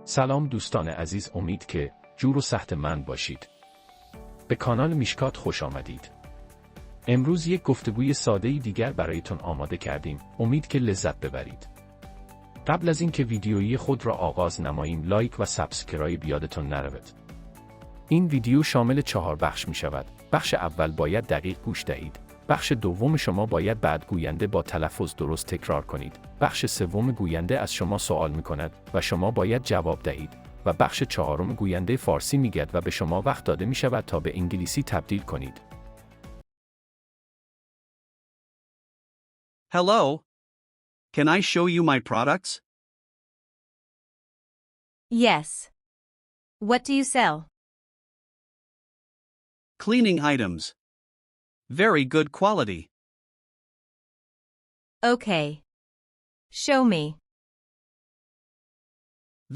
سلام دوستان عزیز، امید که جور و صحتمند باشید. به کانال میشکات خوش آمدید. امروز یک گفتگوی ساده‌ای دیگر برایتون آماده کردیم. امید که لذت ببرید. قبل از اینکه ویدیویی خود را آغاز نماییم لایک و سابسکرایب یادتون نرود. این ویدیو شامل 4 بخش می شود. بخش اول باید دقیق گوش دهید. بخش دوم شما باید بعد گوینده با تلفظ درست تکرار کنید. بخش سوم گوینده از شما سوال می کند و شما باید جواب دهید. و بخش چهارم گوینده فارسی می گوید و به شما وقت داده می شود تا به انگلیسی تبدیل کنید. Hello. Can I show you my products? Yes. What do you sell? Cleaning items. Very good quality. Okay. Show me.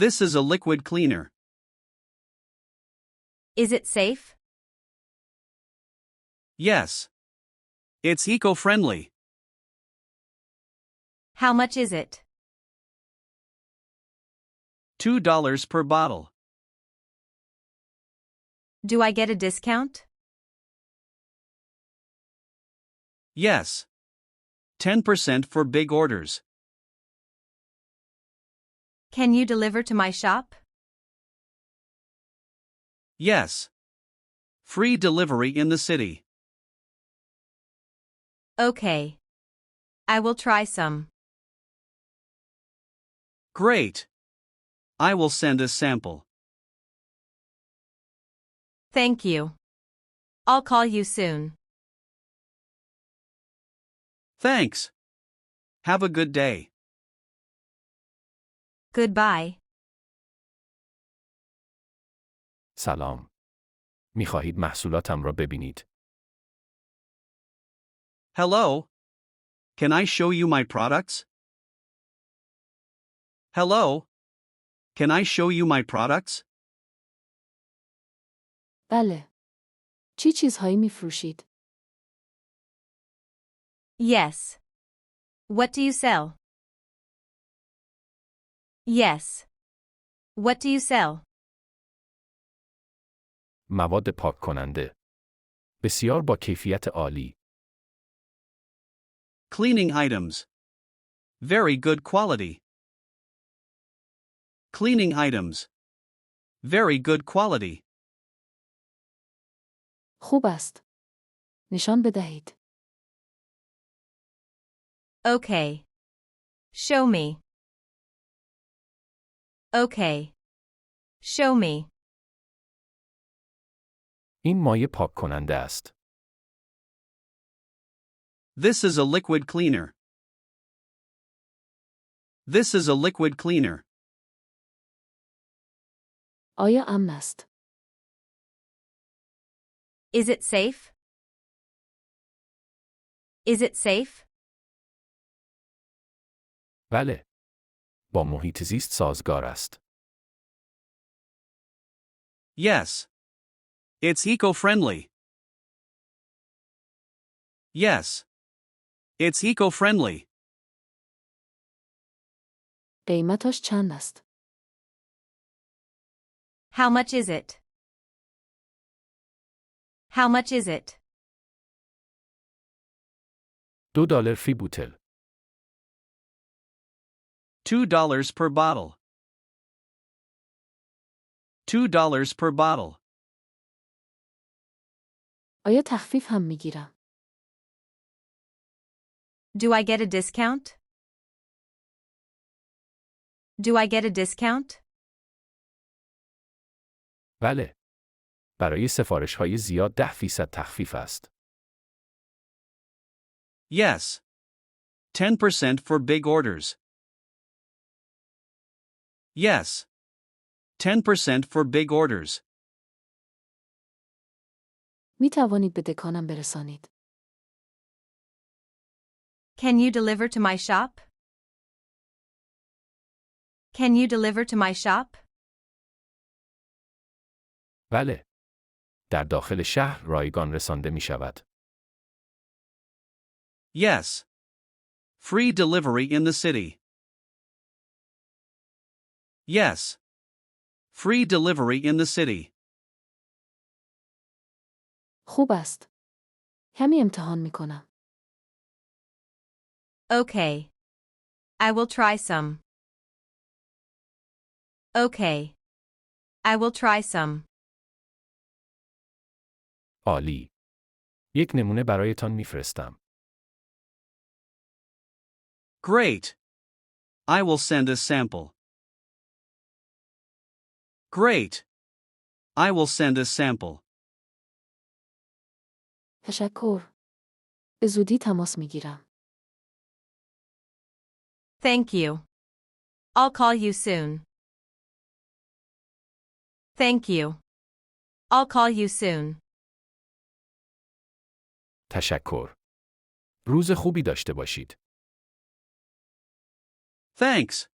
This is a liquid cleaner. Is it safe? Yes. It's eco-friendly. How much is it? $2 per bottle. Do I get a discount? Yes. 10% for big orders. Can you deliver to my shop? Yes. Free delivery in the city. Okay. I will try some. Great. I will send a sample. Thank you. I'll call you soon. Thanks. Have a good day. Goodbye. سلام. می‌خواهید محصولاتم را ببینید؟ Hello. Can I show you my products? Hello. Can I show you my products? بله. چی چیزهایی می‌فروشید؟ Yes. What do you sell? Yes. What do you sell? مواد پاک کننده. بسیار با کیفیت عالی. Cleaning items. Very good quality. Cleaning items. Very good quality. خوب است. نشان بدهید. Okay. Show me. Okay. Show me. این مایع پاک کننده است. This is a liquid cleaner. This is a liquid cleaner. آیا امن است؟ Is it safe? Is it safe? بله. با محیط زیست سازگار است. Yes. It's eco-friendly. Yes. It's eco-friendly. قیمتش چند است؟ How much is it? How much is it? $2 فی بوتل. $2 per bottle. $2 per bottle. آیا تخفیف هم میگیرم؟ Do I get a discount? Do I get a discount? بله. برای سفارش‌های زیاد 10% تخفیف است. Yes. 10% for big orders. Yes. 10% for big orders. می توانید به دکانم برسانید. Can you deliver to my shop? Can you deliver to my shop? بله. در داخل شهر رایگان رسانده می شود. Yes. Free delivery in the city. Yes. Free delivery in the city. خوب است. کمی امتحان می کنم. Okay. I will try some. Okay. I will try some. عالی. یک نمونه برایتان میفرستم. Great. I will send a sample. Great. I will send a sample. تشکر. به زودی تماس می گیرم. Thank you. I'll call you soon. Thank you. I'll call you soon. تشکر. روز خوبی داشته باشید. Thanks.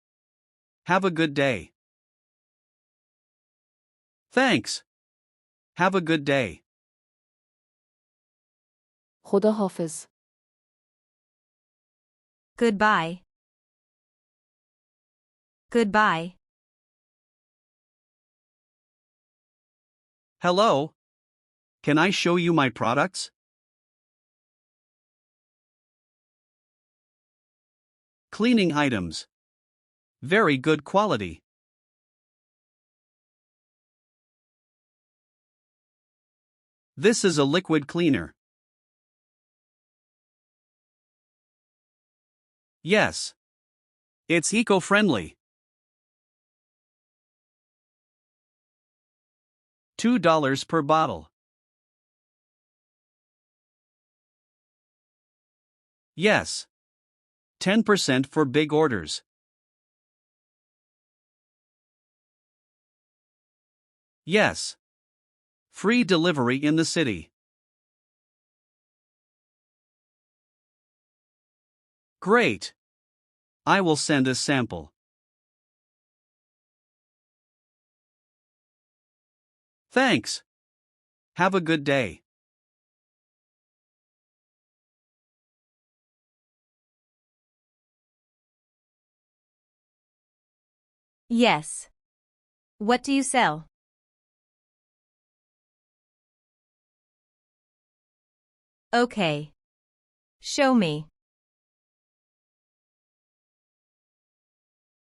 Have a good day. Thanks. Have a good day. خدا حافظ. Goodbye. Goodbye. Hello. Can I show you my products? Cleaning items. Very good quality. This is a liquid cleaner. Yes. It's eco-friendly. $2 per bottle. Yes. 10% for big orders. Yes. Free delivery in the city. Great. I will send a sample. Thanks. Have a good day. Yes. What do you sell? Okay. Show me.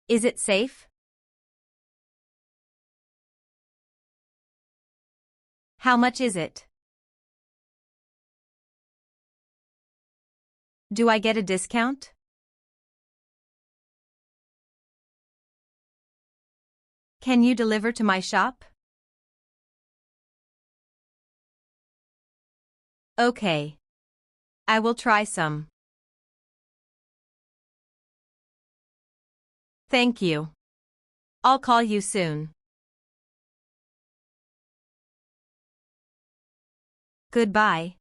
Is it safe? How much is it? Do I get a discount? Can you deliver to my shop? Okay. I will try some. Thank you. I'll call you soon. Goodbye.